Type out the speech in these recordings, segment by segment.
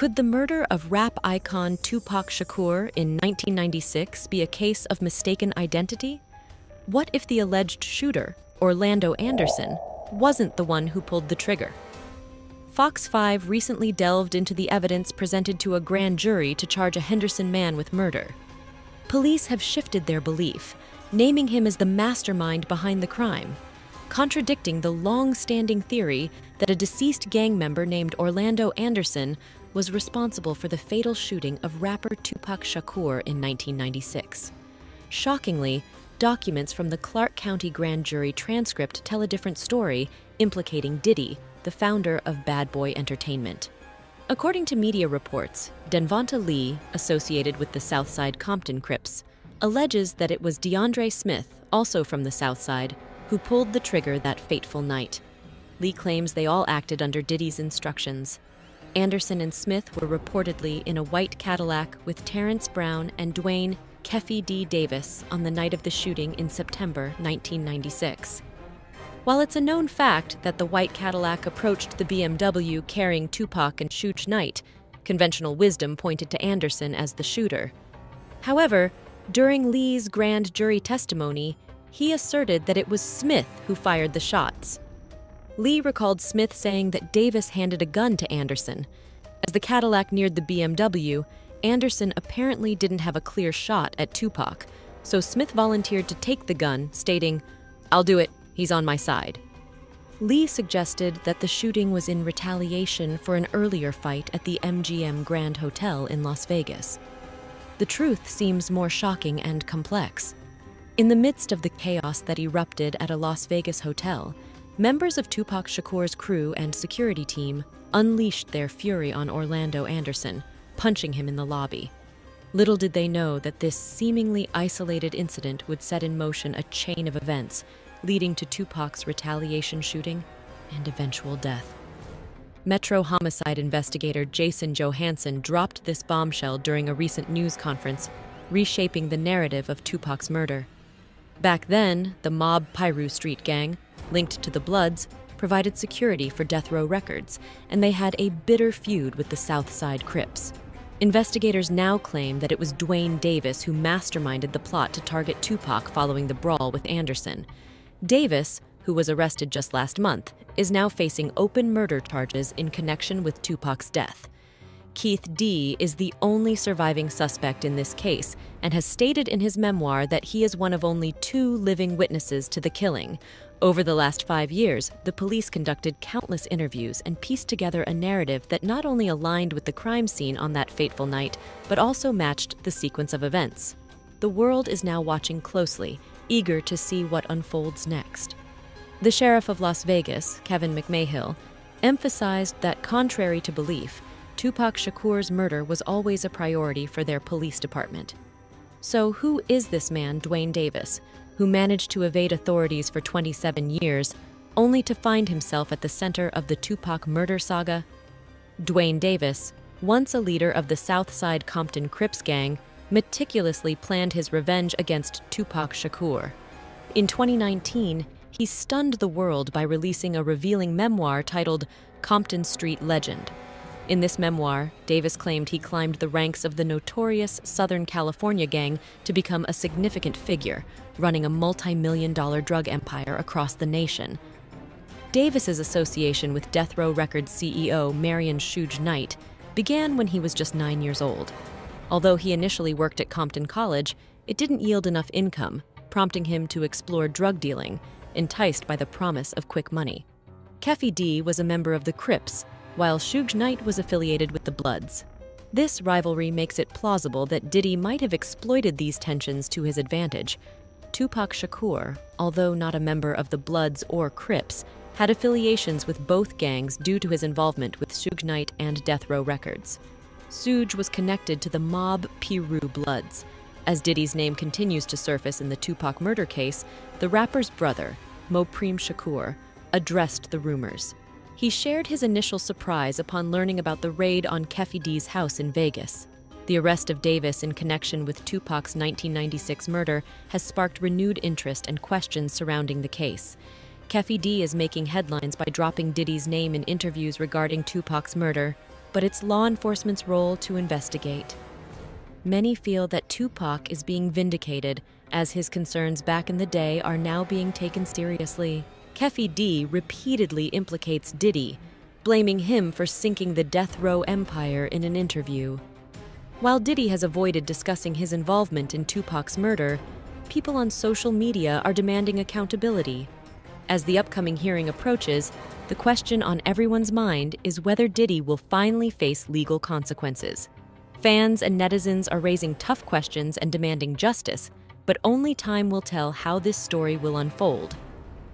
Could the murder of rap icon Tupac Shakur in 1996 be a case of mistaken identity? What if the alleged shooter, Orlando Anderson, wasn't the one who pulled the trigger? Fox 5 recently delved into the evidence presented to a grand jury to charge a Henderson man with murder. Police have shifted their belief, naming him as the mastermind behind the crime, contradicting the long-standing theory that a deceased gang member named Orlando Anderson was responsible for the fatal shooting of rapper Tupac Shakur in 1996. Shockingly, documents from the Clark County grand jury transcript tell a different story, implicating Diddy, the founder of Bad Boy Entertainment. According to media reports, Denvonta Lee, associated with the Southside Compton Crips, alleges that it was DeAndre Smith, also from the Southside, who pulled the trigger that fateful night. Lee claims they all acted under Diddy's instructions. Anderson and Smith were reportedly in a white Cadillac with Terrence Brown and Dwayne "Keffe D. Davis on the night of the shooting in September 1996. While it's a known fact that the white Cadillac approached the BMW carrying Tupac and Suge Knight, conventional wisdom pointed to Anderson as the shooter. However, during Lee's grand jury testimony, he asserted that it was Smith who fired the shots. Lee recalled Smith saying that Davis handed a gun to Anderson. As the Cadillac neared the BMW, Anderson apparently didn't have a clear shot at Tupac, so Smith volunteered to take the gun, stating, "I'll do it, he's on my side." Lee suggested that the shooting was in retaliation for an earlier fight at the MGM Grand Hotel in Las Vegas. The truth seems more shocking and complex. In the midst of the chaos that erupted at a Las Vegas hotel, members of Tupac Shakur's crew and security team unleashed their fury on Orlando Anderson, punching him in the lobby. Little did they know that this seemingly isolated incident would set in motion a chain of events, leading to Tupac's retaliation shooting and eventual death. Metro homicide investigator Jason Johansson dropped this bombshell during a recent news conference, reshaping the narrative of Tupac's murder. Back then, the mob Piru Street gang, linked to the Bloods, provided security for Death Row Records, and they had a bitter feud with the Southside Crips. Investigators now claim that it was Dwayne Davis who masterminded the plot to target Tupac following the brawl with Anderson. Davis, who was arrested just last month, is now facing open murder charges in connection with Tupac's death. Keith D. is the only surviving suspect in this case and has stated in his memoir that he is one of only 2 living witnesses to the killing. Over the last 5 years, the police conducted countless interviews and pieced together a narrative that not only aligned with the crime scene on that fateful night, but also matched the sequence of events. The world is now watching closely, eager to see what unfolds next. The sheriff of Las Vegas, Kevin McMahill, emphasized that contrary to belief, Tupac Shakur's murder was always a priority for their police department. So who is this man, Dwayne Davis, who managed to evade authorities for 27 years, only to find himself at the center of the Tupac murder saga? Dwayne Davis, once a leader of the Southside Compton Crips gang, meticulously planned his revenge against Tupac Shakur. In 2019, he stunned the world by releasing a revealing memoir titled Compton Street Legend. In this memoir, Davis claimed he climbed the ranks of the notorious Southern California gang to become a significant figure, running a multi-million-dollar drug empire across the nation. Davis's association with Death Row Records CEO Marion Suge Knight began when he was just 9 years old. Although he initially worked at Compton College, it didn't yield enough income, prompting him to explore drug dealing, enticed by the promise of quick money. Keffe D. was a member of the Crips, while Suge Knight was affiliated with the Bloods. This rivalry makes it plausible that Diddy might have exploited these tensions to his advantage. Tupac Shakur, although not a member of the Bloods or Crips, had affiliations with both gangs due to his involvement with Suge Knight and Death Row Records. Suge was connected to the mob Piru Bloods. As Diddy's name continues to surface in the Tupac murder case, the rapper's brother, Mopreme Shakur, addressed the rumors. He shared his initial surprise upon learning about the raid on Keffe D's house in Vegas. The arrest of Davis in connection with Tupac's 1996 murder has sparked renewed interest and questions surrounding the case. Keffe D is making headlines by dropping Diddy's name in interviews regarding Tupac's murder. but it's law enforcement's role to investigate. Many feel that Tupac is being vindicated, as his concerns back in the day are now being taken seriously. Keffi D repeatedly implicates Diddy, blaming him for sinking the death row empire in an interview. While Diddy has avoided discussing his involvement in Tupac's murder, people on social media are demanding accountability. As the upcoming hearing approaches, the question on everyone's mind is whether Diddy will finally face legal consequences. Fans and netizens are raising tough questions and demanding justice, but only time will tell how this story will unfold.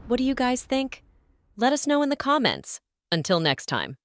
What do you guys think? Let us know in the comments. Until next time.